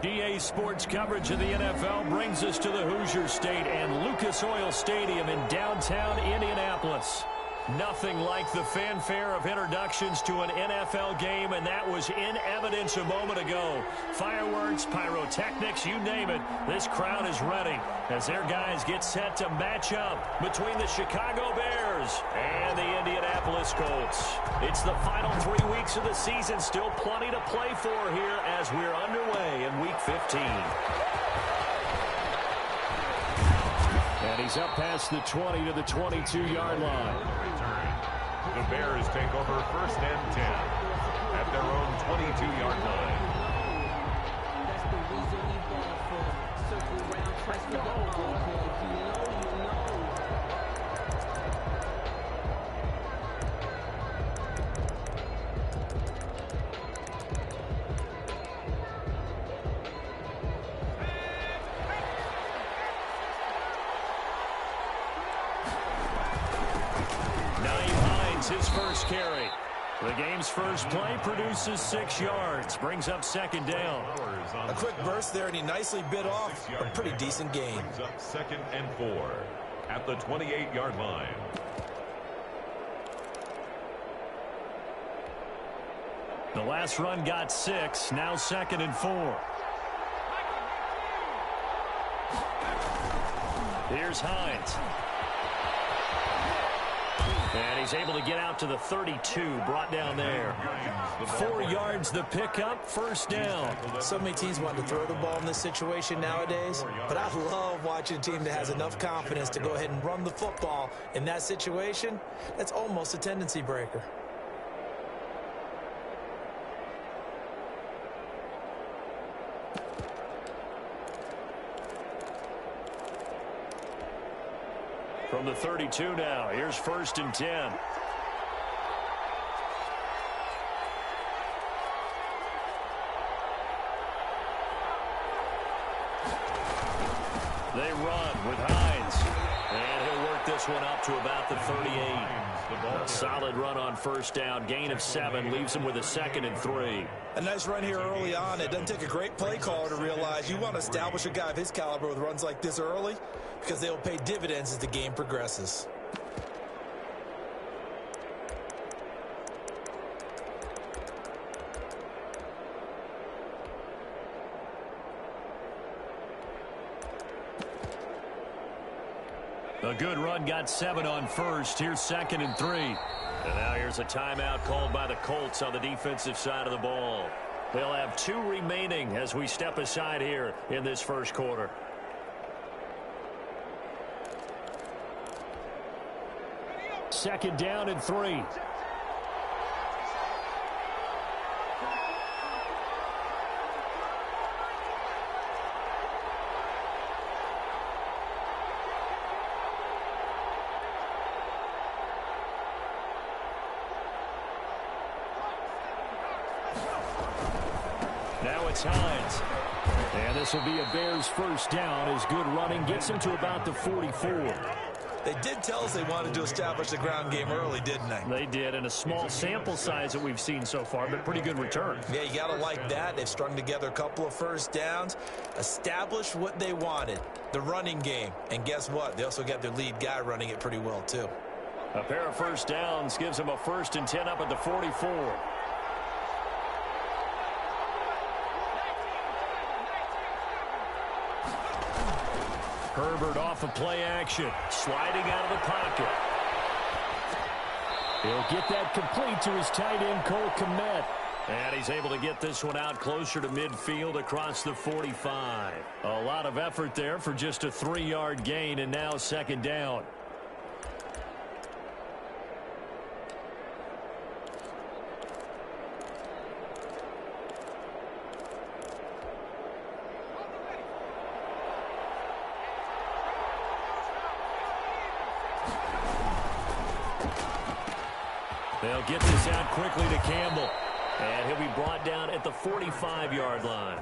EA Sports coverage of the NFL brings us to the Hoosier State and Lucas Oil Stadium in downtown Indianapolis. Nothing like the fanfare of introductions to an NFL game, and that was in evidence a moment ago. Fireworks, pyrotechnics, you name it, this crowd is ready as their guys get set to match up between the Chicago Bears and the Indianapolis Colts. It's the final 3 weeks of the season, still plenty to play for here as we're underway in Week 15. And he's up past the 20 to the 22-yard line. The Bears take over 1st and 10 at their own 22-yard line. That's the reason we ball for. Circle around, press the goal. You know. 9 Hines, his first carry. The game's first play produces 6 yards, brings up 2nd down. A quick burst there, and he nicely bit off a pretty decent gain. Brings up 2nd and 4 at the 28-yard line. The last run got 6, now 2nd and 4. Here's Hines. And he's able to get out to the 32, brought down there. 4 yards the pickup, 1st down. So many teams want to throw the ball in this situation nowadays, but I love watching a team that has enough confidence to go ahead and run the football in that situation. That's almost a tendency breaker. From the 32 now, here's 1st and 10. They run with Hines. And he'll work this one up to about the 38. A solid run on 1st down. Gain of 7 leaves him with a 2nd and 3. A nice run here early on. It doesn't take a great play caller to realize you want to establish a guy of his caliber with runs like this early because they will pay dividends as the game progresses. A good run got 7 on 1st. Here's 2nd and 3. And now here's a timeout called by the Colts on the defensive side of the ball. They'll have 2 remaining as we step aside here in this first quarter. Second down and 3. Now it's Hines. And this will be a Bears 1st down as good running gets him to about the 44. They did tell us they wanted to establish the ground game early, didn't they? They did, and a small sample size that we've seen so far, but pretty good return. Yeah, you got to like that. They've strung together a couple of 1st downs, established what they wanted, the running game. And guess what? They also got their lead guy running it pretty well, too. A pair of 1st downs gives them a 1st and 10 up at the 44. Herbert off of play action, sliding out of the pocket. He'll get that complete to his tight end, Cole Kmet. And he's able to get this one out closer to midfield across the 45. A lot of effort there for just a 3-yard gain, and now 2nd down. They'll get this out quickly to Campbell. And he'll be brought down at the 45-yard line.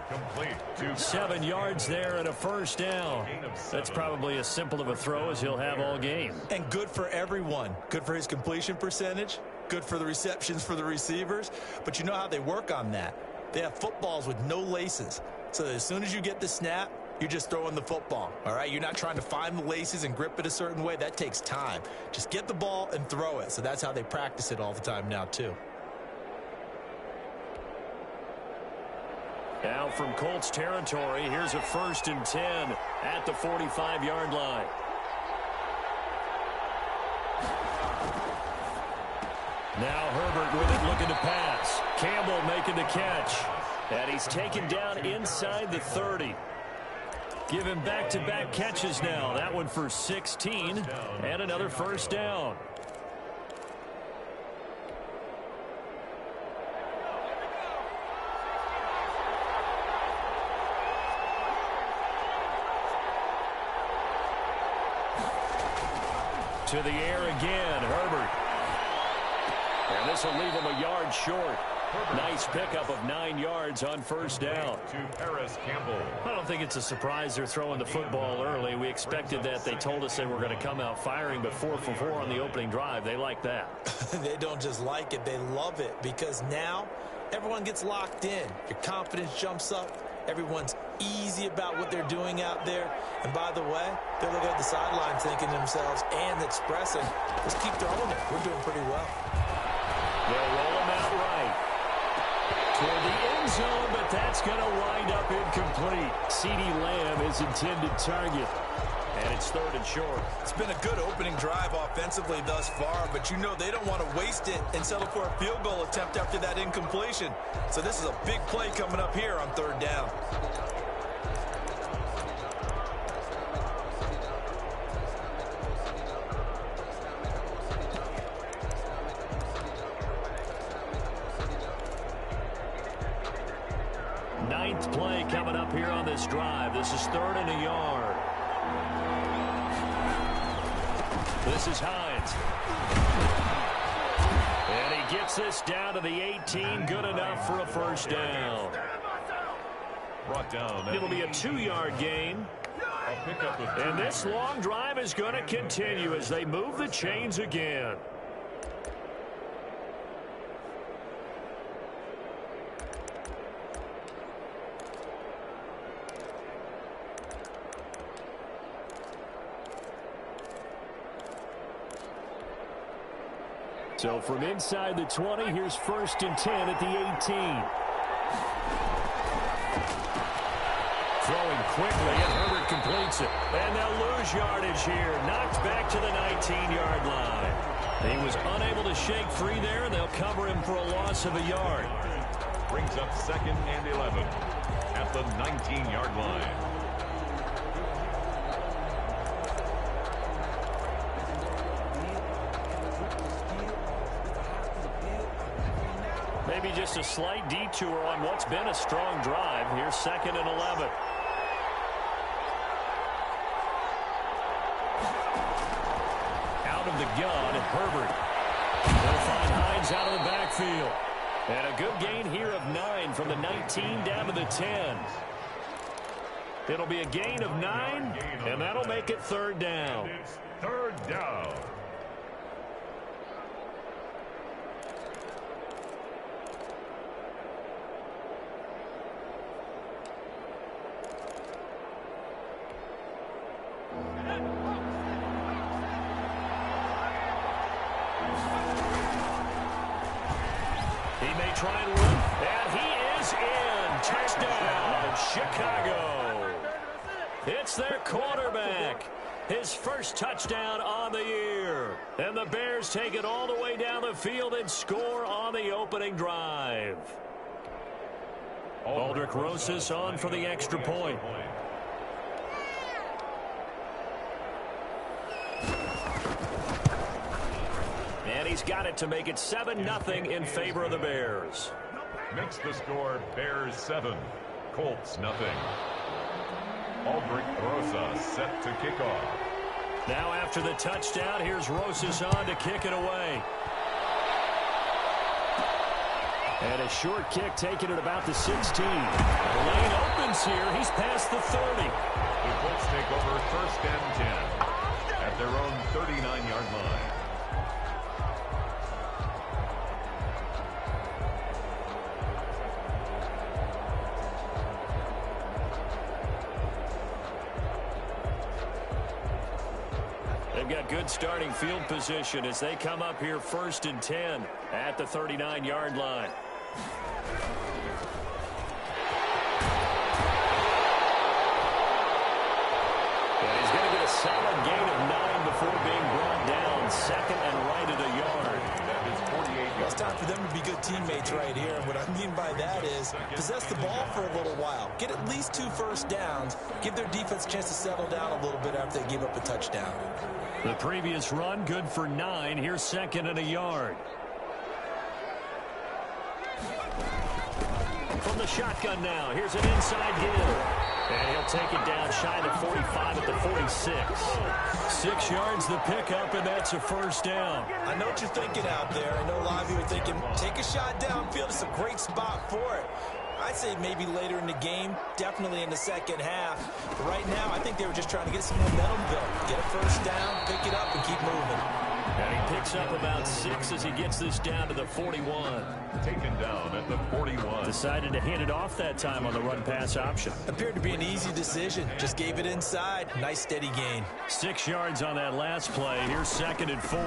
7 yards there and a 1st down. That's probably as simple of a throw as he'll have all game. And good for everyone. Good for his completion percentage. Good for the receptions for the receivers. But you know how they work on that. They have footballs with no laces. So that as soon as you get the snap, you're just throwing the football, all right? You're not trying to find the laces and grip it a certain way. That takes time. Just get the ball and throw it. So that's how they practice it all the time now, too. Now from Colts territory, here's a 1st and 10 at the 45-yard line. Now Herbert with it, looking to pass. Campbell making the catch. And he's taken down inside the 30. Give him back-to-back catches now. That one for 16 and another 1st down. To the air again, Herbert. And this will leave him a yard short. Nice pickup of 9 yards on 1st down. To Paris Campbell. I don't think it's a surprise they're throwing the football early. We expected that. They told us they were going to come out firing, but 4 for 4 on the opening drive. They like that. They don't just like it, they love it, because now everyone gets locked in. Your confidence jumps up. Everyone's easy about what they're doing out there. And by the way, they're looking at the sideline thinking to themselves and expressing, let's keep throwing it. We're doing pretty well. They'll roll him out right toward the end zone, but that's going to wind up incomplete. CeeDee Lamb is intended target. And it's 3rd and short. It's been a good opening drive offensively thus far, but you know they don't want to waste it and settle for a field goal attempt after that incompletion. So this is a big play coming up here on 3rd down. Ninth play coming up here on this drive. This is 3rd and a yard. This is Hines. And he gets this down to the 18. Good enough for a 1st down. Brought down. It'll be a 2-yard gain. A pickup of 2. And this long drive is going to continue as they move the chains again. So from inside the 20, here's 1st and 10 at the 18. Throwing quickly, and Herbert completes it. And they'll lose yardage here. Knocked back to the 19-yard line. He was unable to shake free there, and they'll cover him for a loss of a yard. Brings up 2nd and 11 at the 19-yard line. Maybe just a slight detour on what's been a strong drive. Here's 2nd and 11. Out of the gun, Herbert. They'll find Hines out of the backfield. And a good gain here of 9 from the 19 down to the 10. It'll be a gain of 9, and that'll make it 3rd down. It's 3rd down. Try and run, and he is in. Touchdown, Chicago. It's their quarterback. His 1st touchdown on the year. And the Bears take it all the way down the field and score on the opening drive. Aldrich Rosas on for the extra point. And he's got it to make it 7-0 in favor of the Bears. Makes the score Bears 7, Colts nothing. Aldrich Rosas set to kick off. Now after the touchdown, here's Rosas on to kick it away. And a short kick taken at about the 16. The lane opens here. He's past the 30. The Colts take over 1st and 10 at their own 39-yard line. they've got good starting field position as they come up here 1st and 10 at the 39-yard line. And he's going to get a solid gain of 9 before being brought down. 2nd and right at a yard. That is 48 yards. Well, it's time for them to be good teammates right here. And what I mean by that is possess the ball for a little while. Get at least 2 first downs. Give their defense a chance to settle down a little bit after they give up a touchdown. The previous run, good for 9. Here's 2nd and a yard. From the shotgun now, here's an inside give. And he'll take it down shy of 45 at the 46. 6 yards the pickup, and that's a first down. I know what you're thinking out there. I know a lot of you are thinking, take a shot downfield. It's a great spot for it. I'd say maybe later in the game, definitely in the second half. But right now, I think they were just trying to get some momentum built. Get a first down, pick it up, and keep moving. And he picks up about 6 as he gets this down to the 41. Taken down at the 41. Decided to hand it off that time on the run-pass option. Appeared to be an easy decision. Just gave it inside. Nice steady gain. 6 yards on that last play. Here's 2nd and 4.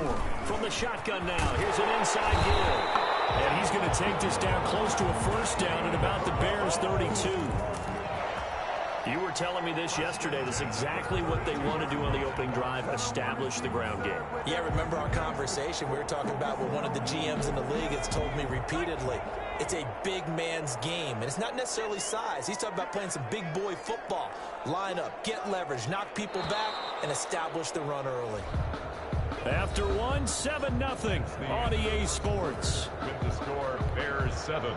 From the shotgun now, here's an inside give. And he's going to take this down close to a first down at about the Bears' 32. You were telling me this yesterday. That's exactly what they want to do on the opening drive, establish the ground game. Yeah, remember our conversation? We were talking about what one of the GMs in the league has told me repeatedly. It's a big man's game, and it's not necessarily size. He's talking about playing some big boy football. Line up, get leverage, knock people back, and establish the run early. After 1, 7-0 on EA Sports. With the score, Bears 7,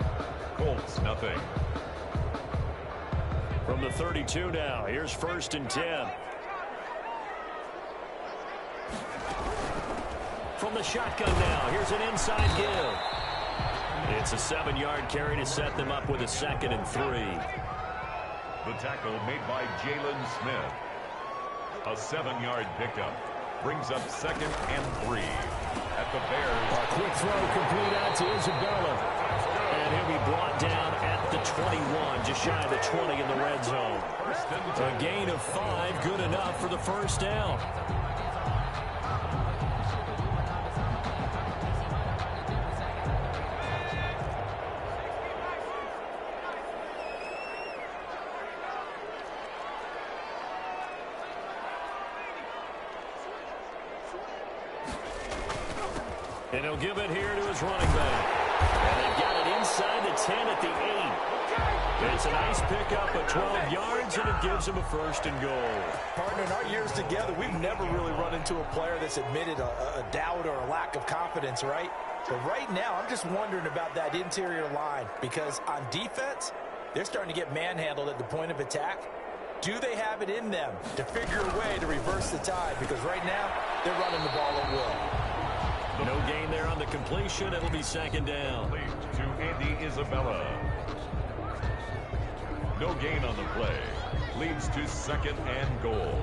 Colts nothing. From the 32 now, here's 1st and 10. From the shotgun now, here's an inside give. It's a 7-yard carry to set them up with a 2nd and 3. The tackle made by Jalen Smith. A 7-yard pickup brings up 2nd and 3 at the Bears. A quick throw complete out to Isabella. And he'll be brought down at the 21, just shy of the 20 in the red zone. A gain of 5, good enough for the first down. And he'll give it here to his running back. And they've got it inside the 10 at the 8. It's a nice pickup of 12 yards, and it gives him a 1st and goal. Partner, in our years together, we've never really run into a player that's admitted a doubt or a lack of confidence, right? But right now, I'm just wondering about that interior line, because on defense, they're starting to get manhandled at the point of attack. Do they have it in them to figure a way to reverse the tide? Because right now, they're running the ball at will. No gain there on the completion. It'll be 2nd down. To Andy Isabella. No gain on the play. Leads to 2nd and goal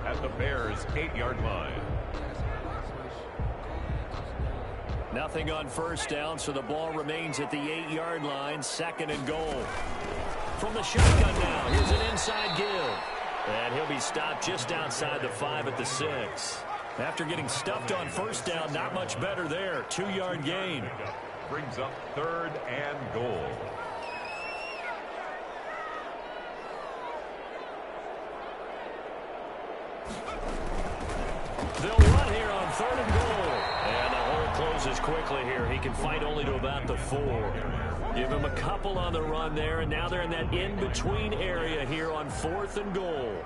at the Bears' 8-yard line. Nothing on first down, so the ball remains at the 8-yard line. 2nd and goal. From the shotgun now, here's an inside give. And he'll be stopped just outside the 5 at the 6. After getting stuffed on first down, not much better there. 2-yard gain. Brings up 3rd and goal. They'll run here on 3rd and goal. And the hole closes quickly here. He can fight only to about the 4. Give him a couple on the run there, and now they're in that in-between area here on 4th and goal.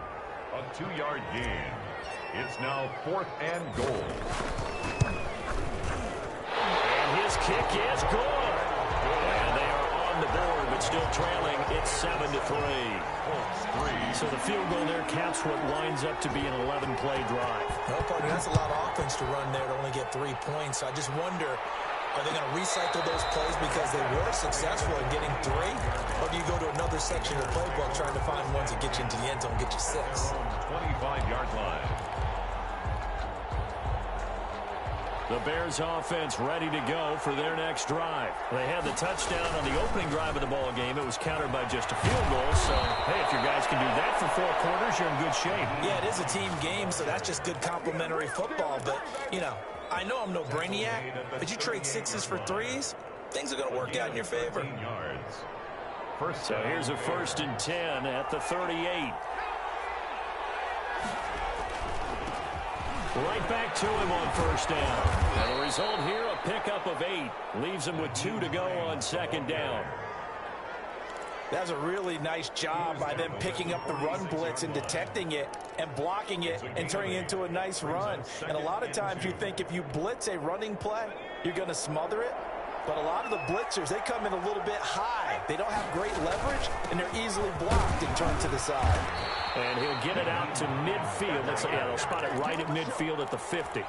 A 2-yard gain. It's now 4th and goal. And his kick is good. And they are on the board, but still trailing. It's 7-3. So the field goal there caps what winds up to be an 11-play drive. No, partner, that's a lot of offense to run there to only get 3 points. So I just wonder, are they going to recycle those plays because they were successful in getting 3? Or do you go to another section of the playbook trying to find ones that get you into the end zone, get you 6? 25-yard line. The Bears offense ready to go for their next drive. They had the touchdown on the opening drive of the ball game. It was countered by just a field goal. So, hey, if your guys can do that for 4 quarters, you're in good shape. Yeah, it is a team game, so that's just good complimentary football. But, you know I'm no brainiac, but you trade 6s for 3s, things are going to work out in your favor. So here's a 1st and 10 at the 38. Right back to him on 1st down. And the result here, a pickup of 8. Leaves him with 2 to go on 2nd down. That's a really nice job by them picking up the run blitz and detecting it and blocking it and turning it into a nice run. And a lot of times you think if you blitz a running play, you're going to smother it. But a lot of the blitzers, they come in a little bit high. They don't have great leverage, and they're easily blocked and turned to the side. And he'll get it out to midfield. They'll spot it right at midfield at the 50.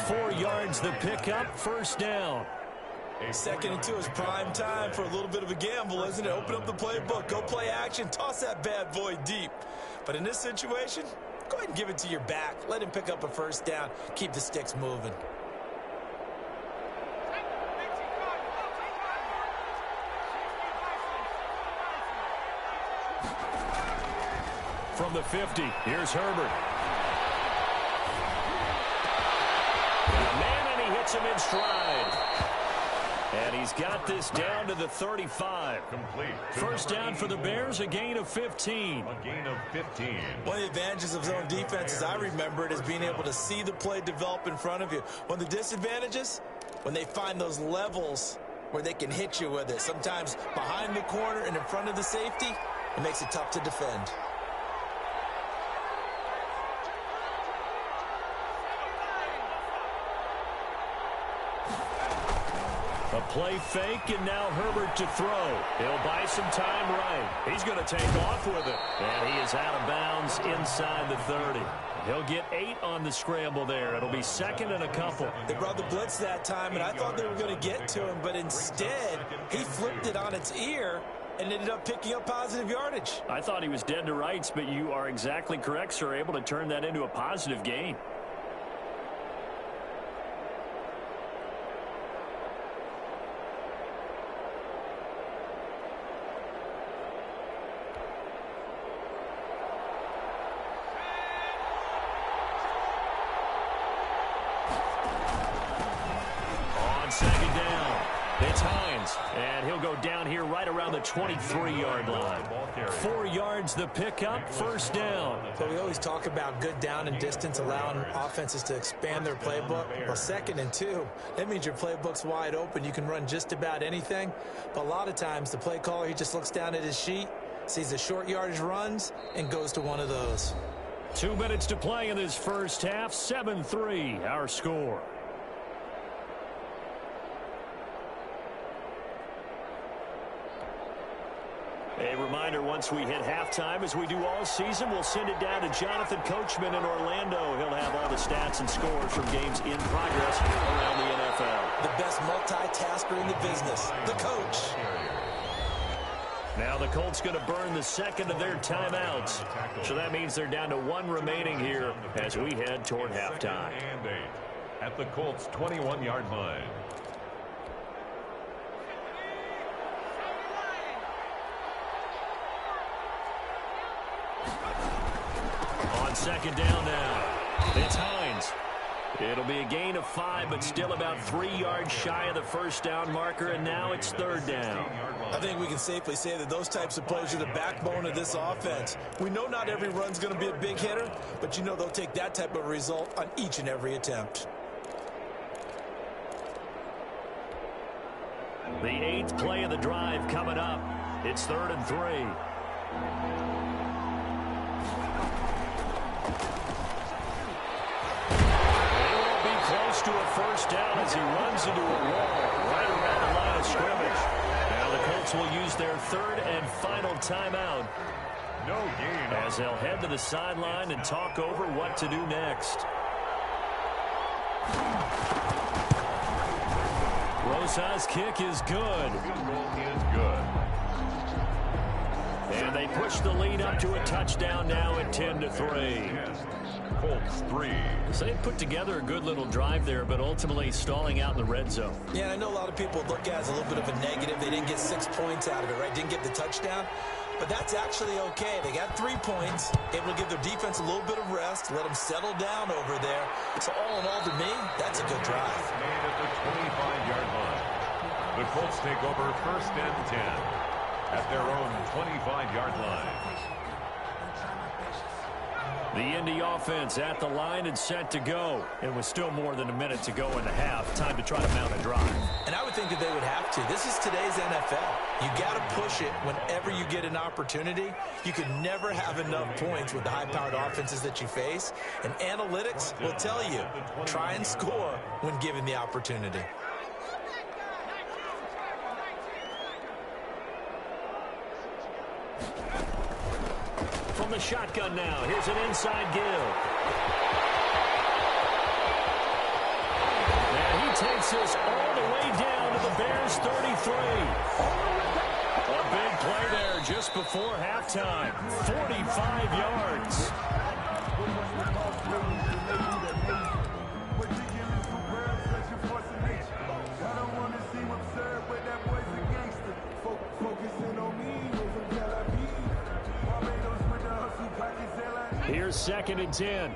4 yards the pickup, 1st down. 2nd and 2 is prime time for a little bit of a gamble, isn't it? Open up the playbook, go play action, toss that bad boy deep. But in this situation, go ahead and give it to your back. Let him pick up a 1st down. Keep the sticks moving. From the 50, here's Herbert. Man, and he hits him in stride. And he's got this down to the 35. Complete. 1st down for the Bears, a gain of 15. A gain of 15. One of the advantages of zone defense, as I remember it, is being able to see the play develop in front of you. One of the disadvantages, when they find those levels where they can hit you with it. Sometimes behind the corner and in front of the safety, it makes it tough to defend. A play fake, and now Herbert to throw. He'll buy some time right. He's going to take off with it. And he is out of bounds inside the 30. He'll get 8 on the scramble there. It'll be 2nd and a couple. They brought the blitz that time, and I thought they were going to get to him, but instead, he flipped it on its ear and ended up picking up positive yardage. I thought he was dead to rights, but you are exactly correct, sir. Able to turn that into a positive gain. And he'll go down here right around the 23-yard line. 4 yards the pickup, 1st down. So we always talk about good down and distance, allowing offenses to expand their playbook. Well, 2nd and 2, that means your playbook's wide open. You can run just about anything. But a lot of times the play caller, he just looks down at his sheet, sees the short yardage runs, and goes to one of those. 2 minutes to play in this 1st half, 7-3 our score. A reminder, once we hit halftime, as we do all season, we'll send it down to Jonathan Coachman in Orlando. He'll have all the stats and scores from games in progress around the NFL. The best multitasker in the business, the coach. Now the Colts going to burn the 2nd of their timeouts. So that means they're down to 1 remaining here as we head toward halftime. And 8 at the Colts' 21-yard line. On 2nd down now, it's Hines. It'll be a gain of 5, but still about 3 yards shy of the 1st down marker, and now it's 3rd down. I think we can safely say that those types of plays are the backbone of this offense. We know not every run's going to be a big hitter, but you know they'll take that type of result on each and every attempt. The 8th play of the drive coming up. It's 3rd and 3. Close to a 1st down as he runs into a wall right around the line of scrimmage. Now the Colts will use their 3rd and final timeout. No gain. As they'll head to the sideline and talk over what to do next. Rosa's kick is good. Field goal is good. And they push the lead up to a touchdown now at 10-3. Colts 3. So they put together a good little drive there, but ultimately stalling out in the red zone. Yeah, and I know a lot of people look at it as a little bit of a negative. They didn't get 6 points out of it, right? Didn't get the touchdown. But that's actually okay. They got 3 points, able to give their defense a little bit of rest, let them settle down over there. So all in all, to me, that's a good drive. Made at the 25-yard line. The Colts take over 1st and 10 at their own 25-yard line. The Indy offense at the line and set to go. It was still more than a minute to go in the half. Time to try to mount a drive. And I would think that they would have to. This is today's NFL. You got to push it whenever you get an opportunity. You can never have enough points with the high-powered offenses that you face. And analytics will tell you, try and score when given the opportunity. From the shotgun now, here's an inside give. And he takes us all the way down to the Bears' 33. A big play there just before halftime. 45 yards. Here's 2nd and 10.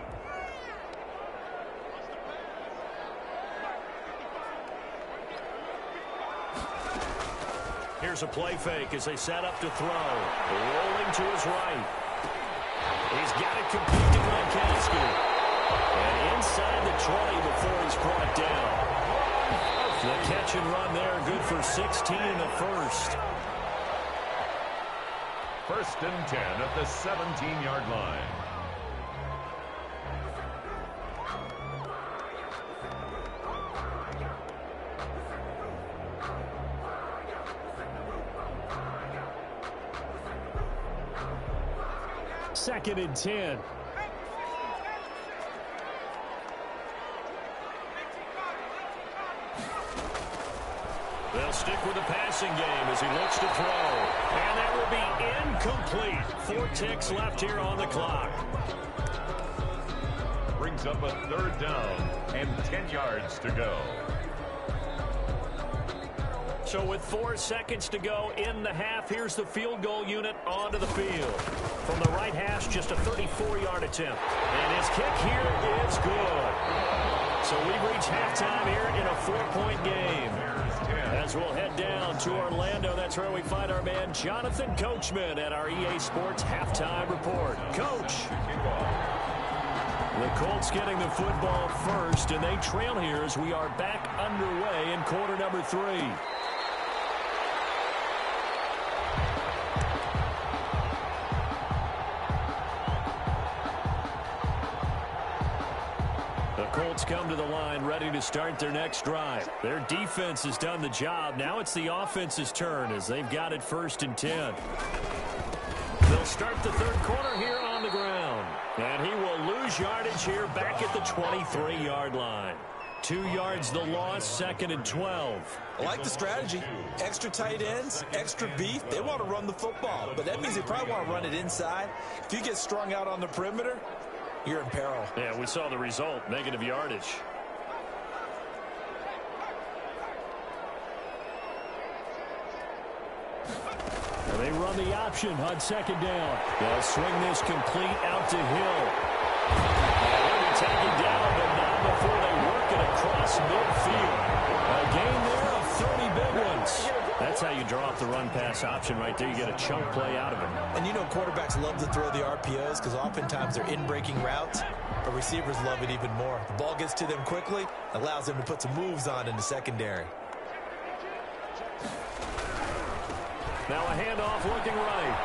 Here's a play fake as they set up to throw. Rolling to his right. He's got it complete to Gronkowski. And inside the 20 before he's brought down. The catch and run there, good for 16 and a first. 1st and 10 at the 17-yard line. Second and 10. They'll stick with the passing game as he looks to throw. And that will be incomplete. 4 ticks left here on the clock. Brings up a 3rd down and 10 yards to go. So with 4 seconds to go in the half, here's the field goal unit onto the field. From the right hash, just a 34-yard attempt. And his kick here is good. So we reach halftime here in a 4-point game. As we'll head down to Orlando, that's where we find our man Jonathan Coachman at our EA Sports Halftime Report. Coach. The Colts getting the football first, and they trail here as we are back underway in quarter number 3. Colts come to the line ready to start their next drive. Their defense has done the job. Now it's the offense's turn as they've got it 1st and 10. They'll start the 3rd quarter here on the ground. And he will lose yardage here back at the 23-yard line. 2 yards the loss, 2nd and 12. I like the strategy. Extra tight ends, extra beef. They want to run the football, but that means they probably want to run it inside. If you get strung out on the perimeter, you're in peril. Yeah, we saw the result, negative yardage. And they run the option on 2nd down. They'll swing this complete out to Hill. And they'll be taken down, but not before they work it across midfield. A gain there of 30 big ones. That's how you draw up the run-pass option right there. You get a chunk play out of it. And you know quarterbacks love to throw the RPOs because oftentimes they're in-breaking routes, but receivers love it even more. The ball gets to them quickly, allows them to put some moves on in the secondary. Now a handoff looking right.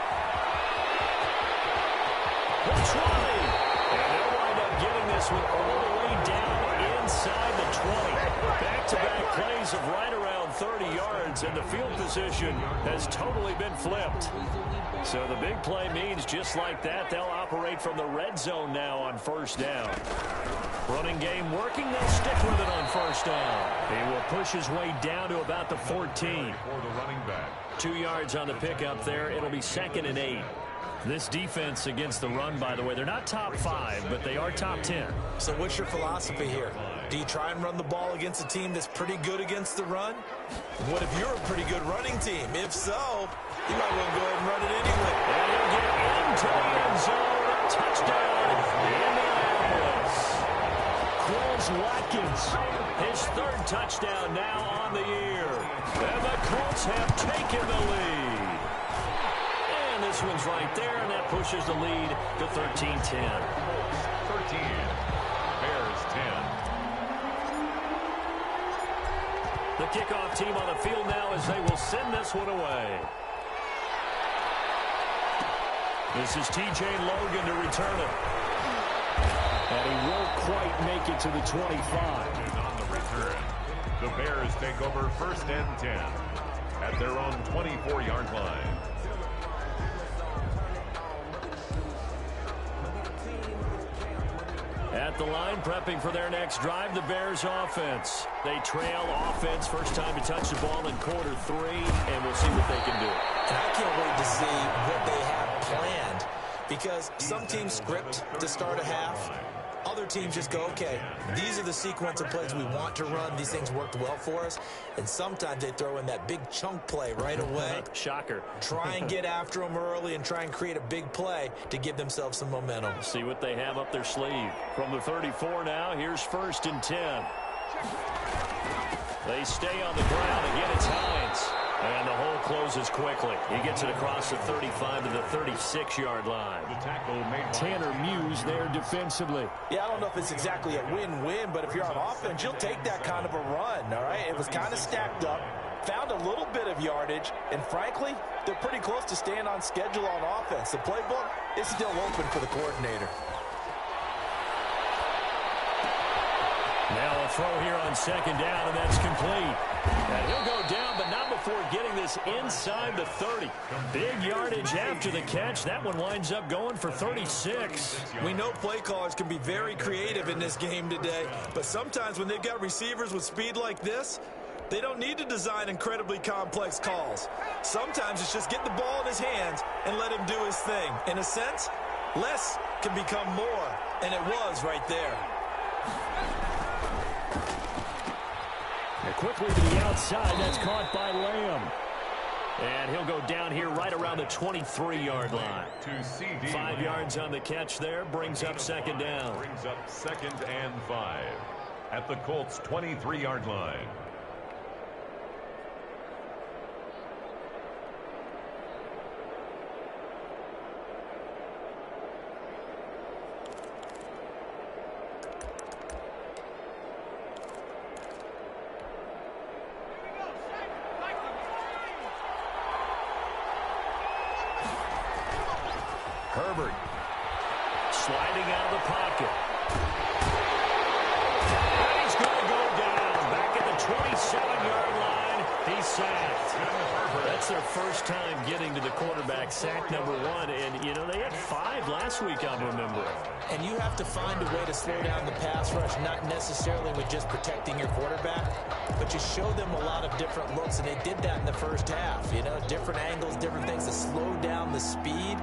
That's right. And they'll wind up getting this one all the way down inside the 20. Back-to-back plays of right around 30 yards, and the field position has totally been flipped. So the big play means just like that, they'll operate from the red zone now on 1st down. Running game working, they'll stick with it on 1st down. He will push his way down to about the 14. For the running back. 2 yards on the pickup there. It'll be 2nd and 8. This defense against the run, by the way, they're not top 5, but they are top 10. So what's your philosophy here? Do you try and run the ball against a team that's pretty good against the run? What if you're a pretty good running team? If so, you might want to go ahead and run it anyway. And he'll get into the end zone. Touchdown, Indianapolis. Quills Watkins, his 3rd touchdown now on the year. And the Colts have taken the lead. And this one's right there, and that pushes the lead to 13-10. 13. Bears 10. The kickoff team on the field now as they will send this one away. This is T.J. Logan to return it. And he won't quite make it to the 25. On the return, the Bears take over 1st and 10 at their own 24-yard line. At the line, prepping for their next drive, the Bears offense. They trail offense, first time to touch the ball in quarter 3, and we'll see what they can do. And I can't wait to see what they have planned, because some teams script to start a half. Other teams just go, okay, these are the sequence of plays we want to run. These things worked well for us. And sometimes they throw in that big chunk play right away. Shocker. Try and get after them early and try and create a big play to give themselves some momentum. See what they have up their sleeve. From the 34 now, here's 1st and 10. They stay on the ground. Again, it's Hines. And the hole closes quickly. He gets it across the 35 to the 36-yard line. The tackle made Tanner Muse there defensively. Yeah, I don't know if it's exactly a win-win, but if you're on offense, you'll take that kind of a run, all right? It was kind of stacked up, found a little bit of yardage, and frankly, they're pretty close to staying on schedule on offense. The playbook is still open for the coordinator. Now a throw here on 2nd down, and that's complete. And he'll go down, but not before getting this inside the 30. Big yardage after the catch. That one winds up going for 36. We know play callers can be very creative in this game today, but sometimes when they've got receivers with speed like this, they don't need to design incredibly complex calls. Sometimes it's just get the ball in his hands and let him do his thing. In a sense, less can become more, and it was right there. And quickly to the outside, that's caught by Lamb. And he'll go down here right around the 23-yard line. 5 yards on the catch there, brings up 2nd down. Brings up 2nd and 5 at the Colts' 23-yard line. Herbert sliding out of the pocket. And he's going to go down back at the 27-yard line. He's sacked. That's their first time getting to the quarterback, sack number 1. And, you know, they had 5 last week, I'm remembering. And you have to find a way to slow down the pass rush, not necessarily with just protecting your quarterback, but you show them a lot of different looks, and they did that in the first half. You know, different angles, different things to slow down the speed.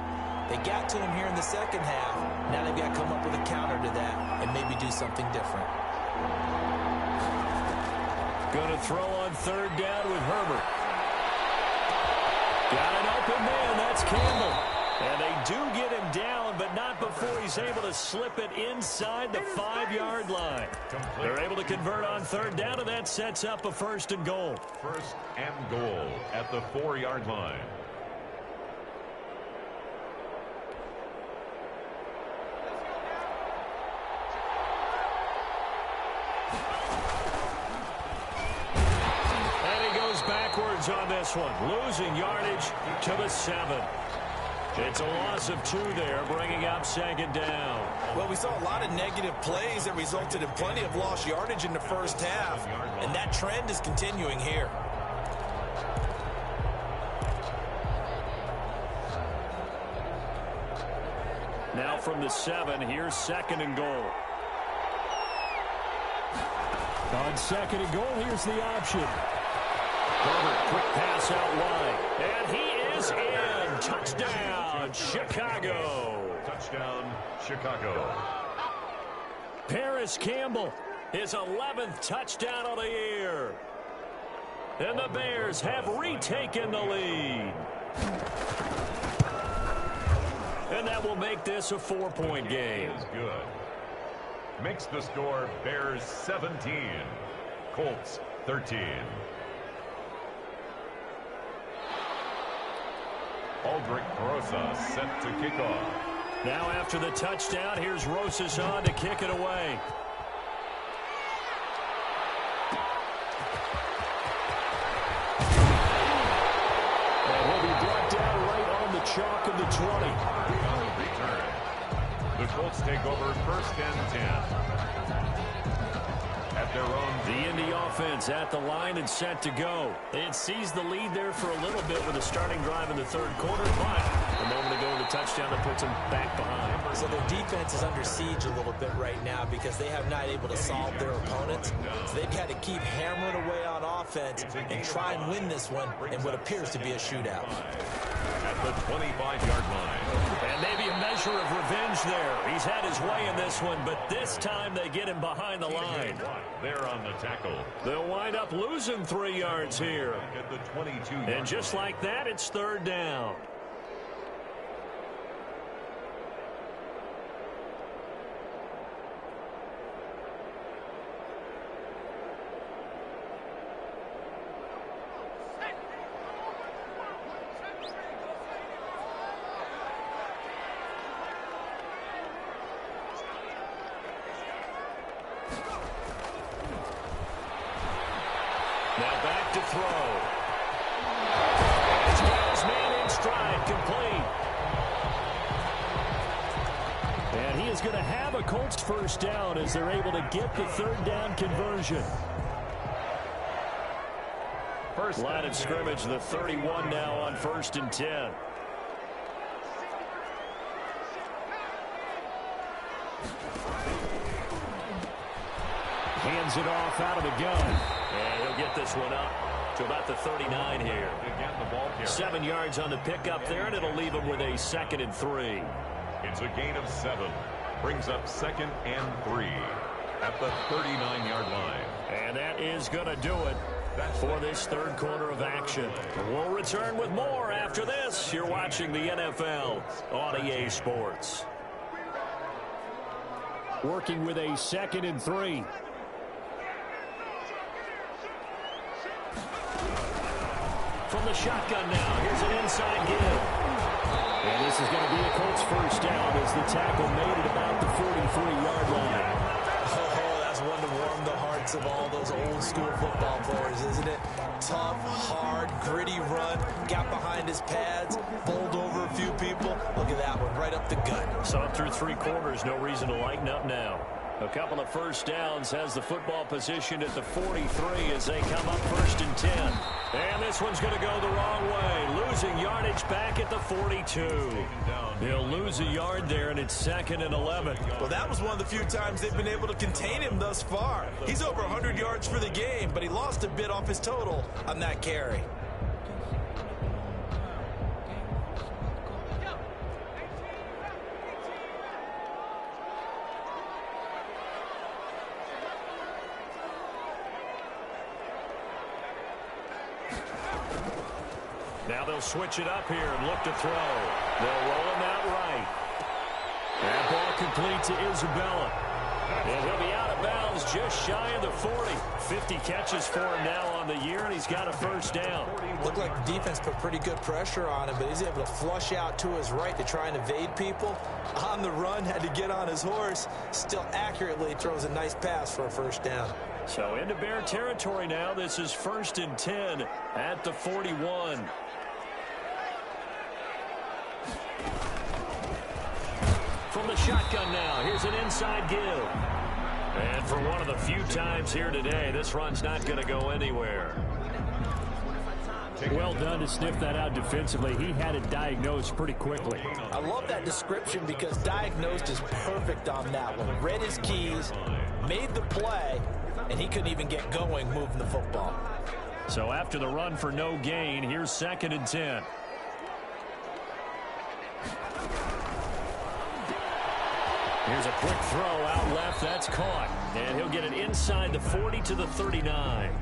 They got to him here in the second half. Now they've got to come up with a counter to that and maybe do something different. Going to throw on 3rd down with Herbert. Got an open man. That's Campbell. And they do get him down, but not before he's able to slip it inside the 5-yard line. They're able to convert on 3rd down, and that sets up a 1st and goal. 1st and goal at the 4-yard line. Backwards on this one, losing yardage to the 7. It's a loss of 2 there, bringing up 2nd down. Well, we saw a lot of negative plays that resulted in plenty of lost yardage in the first half, and that trend is continuing here. Now from the 7, here's 2nd and goal. On 2nd and goal, here's the option. Herbert, quick pass out wide. And he is in. Touchdown, touchdown, Chicago. Touchdown, Chicago. Paris Campbell, his 11th touchdown of the year. And the Bears have retaken the lead. And that will make this a 4-point game. Is good. Makes the score Bears 17, Colts 13. Aldrich Rosa set to kick off. Now after the touchdown, here's Rosas on to kick it away. And he'll be brought down right on the chalk of the 20. Return. The Colts take over 1st and 10. At their own. The Indy offense at the line and set to go. It seized the lead there for a little bit with a starting drive in the 3rd quarter, but a moment ago the touchdown that puts them back behind. So their defense is under siege a little bit right now because they have not able to solve their opponents. So they've had to keep hammering away on offense and try and win this one in what appears to be a shootout. At the 25-yard line. And maybe a measure of revenge there. He's had his way in this one, but this time they get him behind the line. There on the tackle. They'll wind up losing 3 yards here. At the 22-yard And just like that, it's 3rd down. Now back to throw. It's Miles man in stride, complete. And he is going to have a Colts 1st down as they're able to get the 3rd down conversion. First line of scrimmage, the 31 now on 1st and 10. Hands it off out of the gun. And he'll get this one up to about the 39 here. 7 yards on the pickup there, and it'll leave him with a 2nd and 3. It's a gain of 7. Brings up 2nd and 3 at the 39-yard line. And that is going to do it for this 3rd quarter of action. We'll return with more after this. You're watching the NFL on EA Sports. Working with a 2nd and 3. From the shotgun now, here's an inside give. And this is going to be a Colts 1st down as the tackle made it about the 43-yard line. Oh, that's one to warm the hearts of all those old school football players, isn't it? Tough, hard, gritty run, got behind his pads, bowled over a few people. Look at that one, right up the gut. So up through 3 quarters, no reason to lighten up now. A couple of 1st downs, has the football positioned at the 43 as they come up 1st and 10. And this one's going to go the wrong way. Losing yardage back at the 42. They'll lose a yard there, and it's 2nd and 11. Well, that was one of the few times they've been able to contain him thus far. He's over 100 yards for the game, but he lost a bit off his total on that carry. Now they'll switch it up here and look to throw. They'll roll him out right. That ball complete to Isabella. And he'll be out of bounds just shy of the 40. 50 catches for him now on the year, and he's got a 1st down. Looked like the defense put pretty good pressure on him, but he's able to flush out to his right to try and evade people. On the run, had to get on his horse. Still accurately throws a nice pass for a 1st down. So into Bear territory now. This is 1st and 10 at the 41. From the shotgun now, here's an inside give. And for one of the few times here today, this run's not going to go anywhere. Well done to sniff that out defensively. He had it diagnosed pretty quickly. I love that description because diagnosed is perfect on that one. Read his keys, made the play, and he couldn't even get going moving the football. So after the run for no gain, here's 2nd and 10. Here's a quick throw out left. That's caught. And he'll get it inside the 40 to the 39.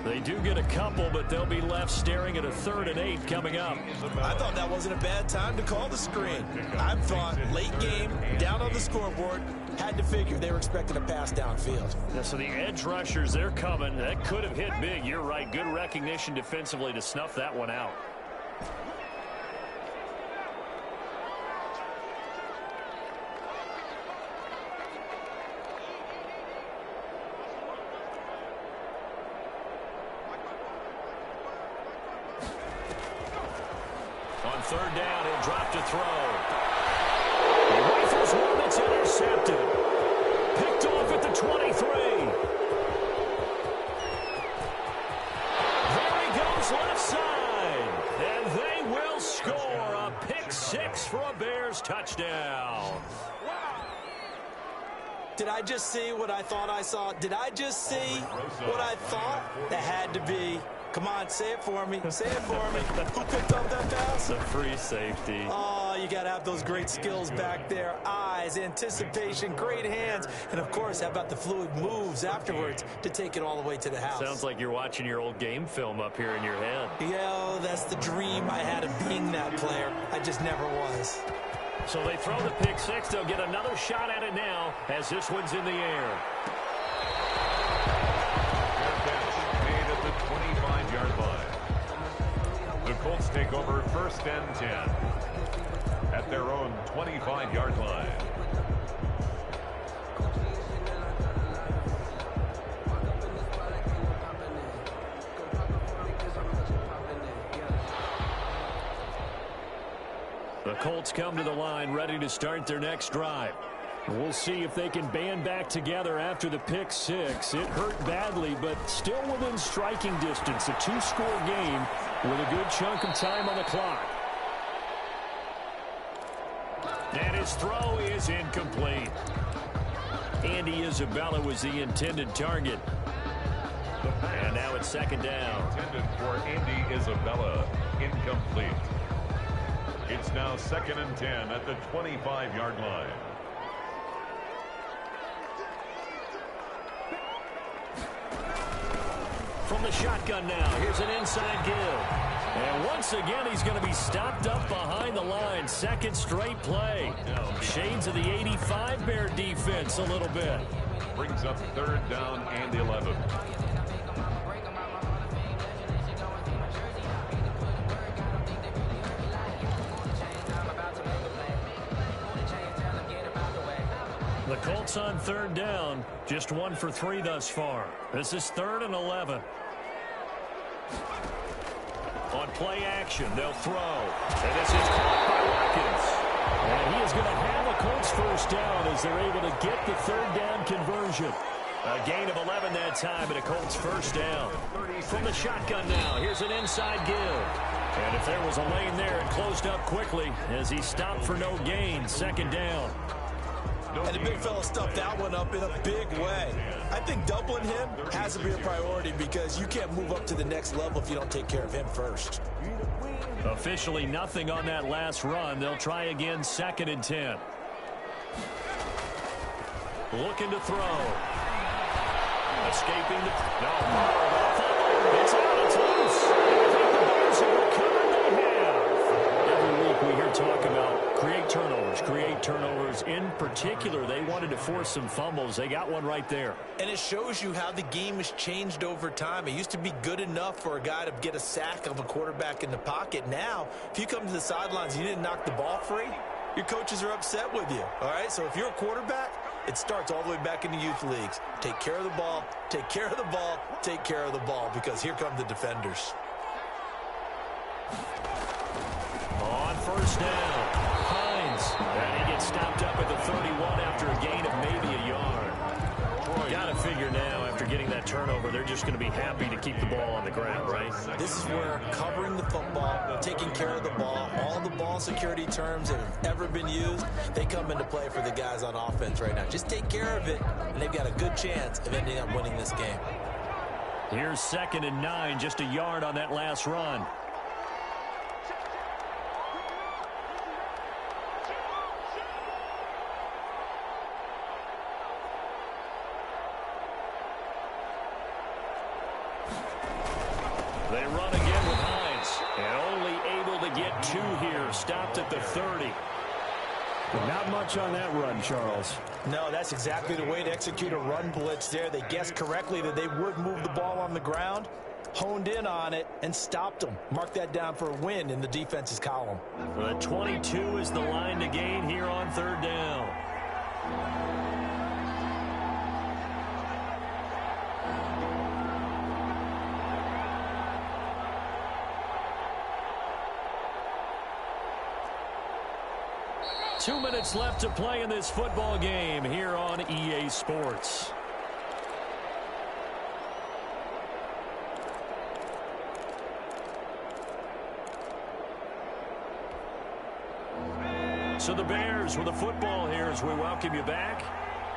They do get a couple, but they'll be left staring at a 3rd and 8 coming up. I thought that wasn't a bad time to call the screen. I thought late game, down on the scoreboard, had to figure they were expecting a pass downfield. Yeah, so the edge rushers, they're coming. That could have hit big. You're right. Good recognition defensively to snuff that one out. On 3rd down, he'll drop to throw. He rifles one that's intercepted. Picked off at the 23. There he goes left side. And they will score a pick 6 for a Bears touchdown. Did I just see what I thought I saw? Did I just see what I thought? That had to be. Come on, say it for me. Say it for me. Who picked up that pass? A free safety. Oh, you got to have those great skills back there. Eyes, anticipation, great hands. And, of course, how about the fluid moves afterwards to take it all the way to the house? Sounds like you're watching your old game film up here in your head. Yeah, that's the dream I had of being that player. I just never was. So they throw the pick 6. They'll get another shot at it now as this one's in the air. The Colts take over 1st and 10 at their own 25-yard line. The Colts come to the line ready to start their next drive. We'll see if they can band back together after the pick 6. It hurt badly, but still within striking distance. A 2-score game with a good chunk of time on the clock. And his throw is incomplete. Andy Isabella was the intended target. And now it's 2nd down. Intended for Andy Isabella, incomplete. It's now 2nd and 10 at the 25-yard line. From the shotgun now, here's an inside give. And once again, he's going to be stopped up behind the line. 2nd straight play. Shades of the 85 Bear defense a little bit. Brings up 3rd down and 11. The Colts on 3rd down, just 1 for 3 thus far. This is 3rd and 11. On play action, they'll throw. And this is caught by Watkins. And he is going to have a Colts 1st down as they're able to get the 3rd down conversion. A gain of 11 that time and a Colts 1st down. From the shotgun now, here's an inside give. And if there was a lane there, it closed up quickly as he stopped for no gain. 2nd down. And the big fella stuffed that one up in a big way. I think doubling him has to be a priority because you can't move up to the next level if you don't take care of him first. Officially nothing on that last run. They'll try again 2nd and 10. Looking to throw. Escaping the... No. It's out. It's loose. I think the Bears have recovered. They have. Every week we hear talk about create turnovers. In particular, they wanted to force some fumbles. They got one right there. And it shows you how the game has changed over time. It used to be good enough for a guy to get a sack of a quarterback in the pocket. Now, if you come to the sidelines and you didn't knock the ball free, your coaches are upset with you. All right, so if you're a quarterback, it starts all the way back in the youth leagues. Take care of the ball, take care of the ball, take care of the ball, because here come the defenders. On 1st down, Hines. And he gets stopped up at the 31 after a gain of maybe a yard. Got to figure now, after getting that turnover, they're just going to be happy to keep the ball on the ground, right? This is where covering the football, taking care of the ball, all the ball security terms that have ever been used, they come into play for the guys on offense right now. Just take care of it, and they've got a good chance of ending up winning this game. Here's 2nd and 9, just a yard on that last run. They run again with Hines. And only able to get 2 here. Stopped at the 30. Not much on that run, Charles. No, that's exactly the way to execute a run blitz there. They guessed correctly that they would move the ball on the ground, honed in on it, and stopped them. Mark that down for a win in the defense's column. The 22 is the line to gain here on 3rd down. Two minutes left to play in this football game here on EA Sports. So the Bears with the football here as we welcome you back.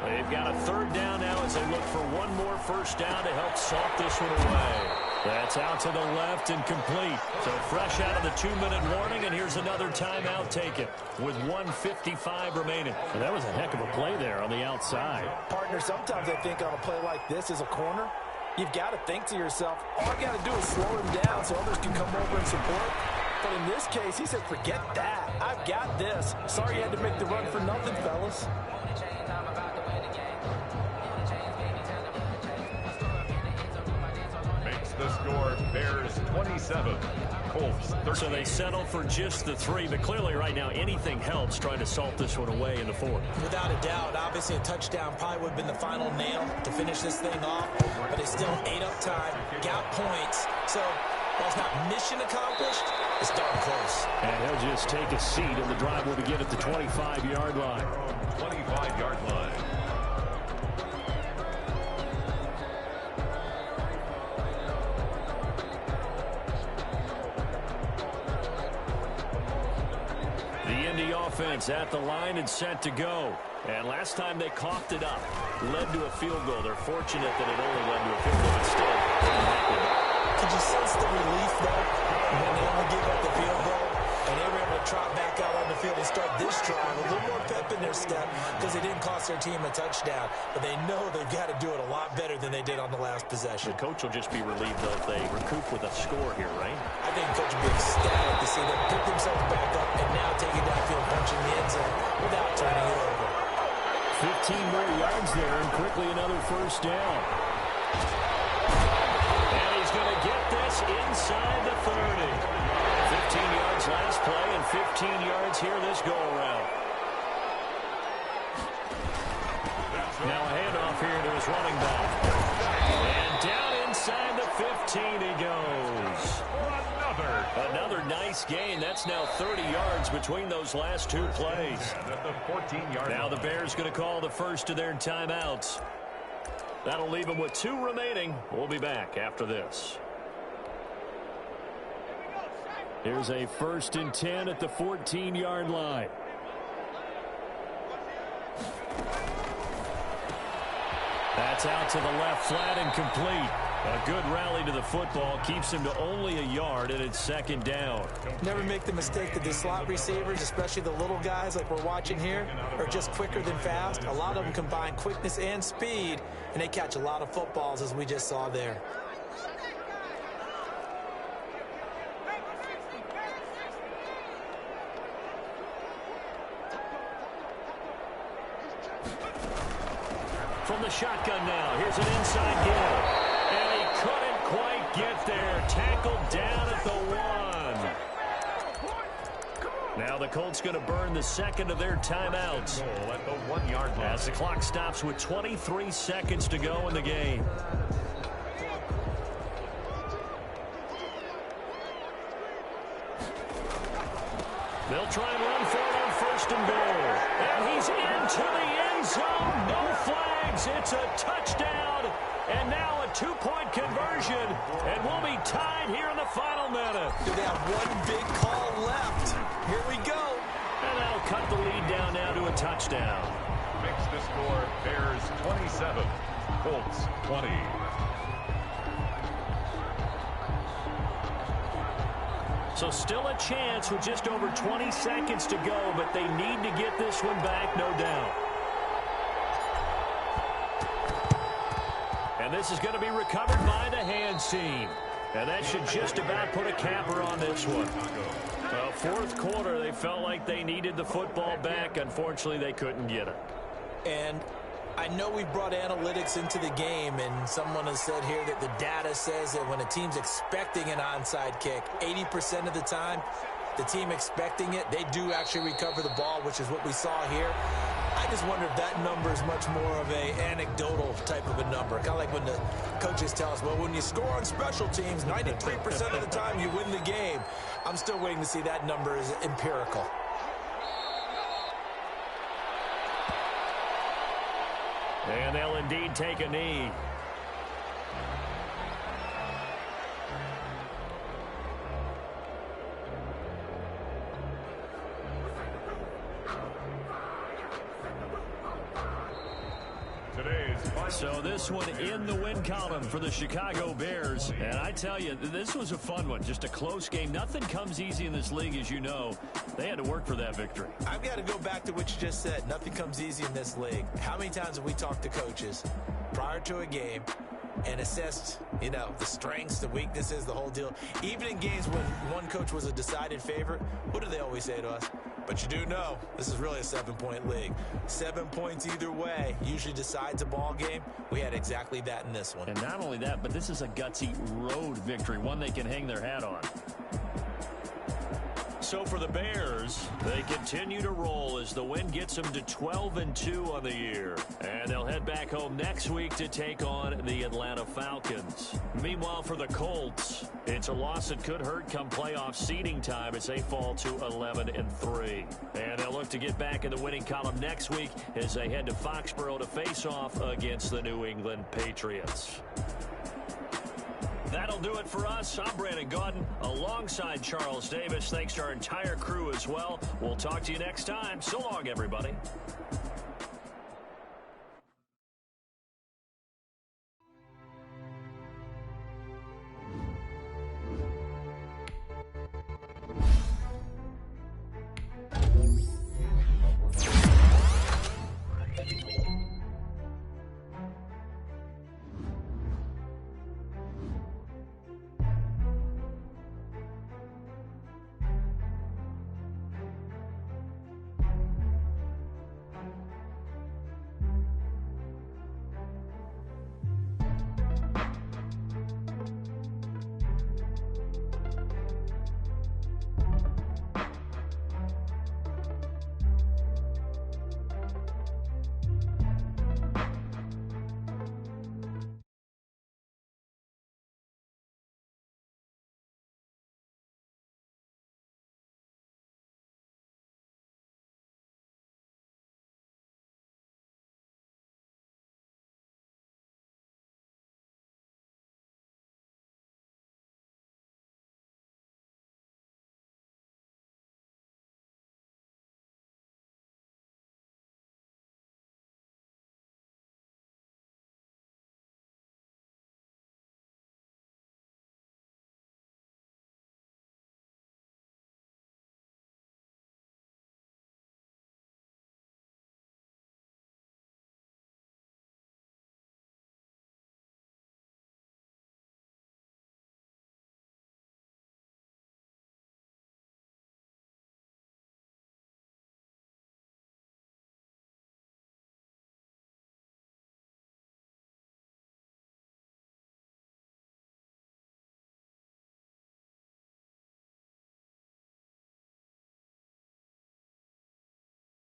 They've got a 3rd down now as they look for one more 1st down to help salt this one away. That's out to the left and complete. So fresh out of the 2-minute warning, and here's another timeout taken with 1:55 remaining. And that was a heck of a play there on the outside. Partner, sometimes I think on a play like this as a corner, you've got to think to yourself, all I got to do is slow him down so others can come over and support. But in this case, he said, forget that. I've got this. Sorry you had to make the run for nothing, fellas. The score, Bears 27, Colts 13. So they settle for just the 3, but clearly right now anything helps trying to salt this one away in the 4th. Without a doubt, obviously a touchdown probably would have been the final nail to finish this thing off, but it's still ate up time, got points, so while it's not mission accomplished, it's darn close. And he'll just take a seat, and the drive will begin at the 25-yard line. 25-yard line. Offense at the line and set to go. And last time they coughed it up, led to a field goal. They're fortunate that it only led to a field goal, but still. Could you sense the relief, though, when they only gave up the field goal and they were able to trot back out on the field and start this drive, a little more pep in their step because they didn't cost their team a touchdown, but they know they've got to do it a lot better than they did on the last possession. The coach will just be relieved, though, if they recoup with a score here, right? I think the coach will be ecstatic to see them pick themselves back up and now take it downfield, punching the end zone without turning it over. 15 more yards there, and quickly another 1st down. And he's going to get this inside the 30. 15 yards last play and 15 yards here this go-around. Now a handoff here to his running back. And down inside the 15 he goes. Another nice gain. That's now 30 yards between those last 2 plays. Now the Bears going to call the first of their timeouts. That'll leave them with 2 remaining. We'll be back after this. Here's a 1st and 10 at the 14-yard line. That's out to the left, flat and complete. A good rally to the football keeps him to only a yard, and it's 2nd down. Never make the mistake that the slot receivers, especially the little guys like we're watching here, are just quicker than fast. A lot of them combine quickness and speed, and they catch a lot of footballs, as we just saw there. From the shotgun now, here's an inside give. And he couldn't quite get there. Tackled down at the 1. Now the Colts going to burn the 2nd of their timeouts. At the 1-yard line. As the clock stops with 23 seconds to go in the game. They'll try and run for it on 1st and goal. And he's into the end zone. No flags. It's a touchdown. And now a 2-point conversion. And we'll be tied here in the final minute. They have one big call left. Here we go. And they'll cut the lead down now to a touchdown. Makes the score Bears 27, Colts 20. So still a chance with just over 20 seconds to go, but they need to get this one back, no doubt. And this is going to be recovered by the hands team. And that should just about put a capper on this one. Fourth quarter, they felt like they needed the football back. Unfortunately, they couldn't get it. And I know we brought analytics into the game, and someone has said here that the data says that when a team's expecting an onside kick, 80% of the time, the team expecting it, they do actually recover the ball, which is what we saw here. I just wonder if that number is much more of a anecdotal type of a number. Kind of like when the coaches tell us, well, when you score on special teams, 93% of the time you win the game. I'm still waiting to see that number is empirical. And they'll indeed take a knee. So this one in the win column for the Chicago Bears. And I tell you, this was a fun one. Just a close game. Nothing comes easy in this league, as you know. They had to work for that victory. I've got to go back to what you just said. Nothing comes easy in this league. How many times have we talked to coaches prior to a game and assessed, the strengths, the weaknesses, the whole deal? Even in games when one coach was a decided favorite, what do they always say to us? But you do know, this is really a 7-point league. 7 points either way usually decides a ball game. We had exactly that in this one. And not only that, but this is a gutsy road victory, one they can hang their hat on. So for the Bears, they continue to roll as the win gets them to 12-2 on the year. And they'll head back home next week to take on the Atlanta Falcons. Meanwhile, for the Colts, it's a loss that could hurt come playoff seeding time as they fall to 11-3. And they'll look to get back in the winning column next week as they head to Foxborough to face off against the New England Patriots. That'll do it for us. I'm Brandon Gaudin alongside Charles Davis. Thanks to our entire crew as well. We'll talk to you next time. So long, everybody.